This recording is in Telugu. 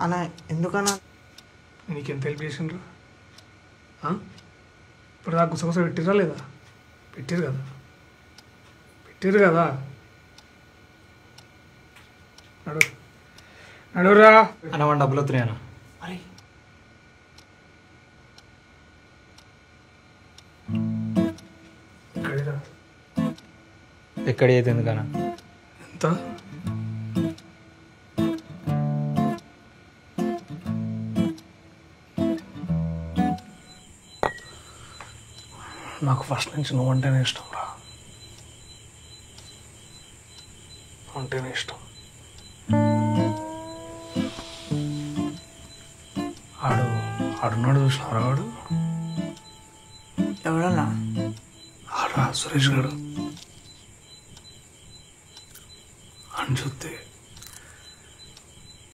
అన్న ఎందుకన్నా? నీకెంత హెల్ప్ చేసిండ్రు? ఇప్పుడు నాకు గుసగుస పెట్టిరా లేదా? పెట్టిరు కదా, పెట్టిరు కదా. నడురా అన్న మన డబ్బులు వస్తున్నాయి అన్న. అరే ఇక్కడిరా. ఎక్కడ అయితే ఎందుకన్నా? ఎంత? నాకు ఫస్ట్ నుంచి నువ్వంటేనే ఇష్టం రా, అంటేనే ఇష్టం. ఆడున్నాడు చూసినారా? వాడు ఎవడన్నా? ఆడురా సురేష్ గారు.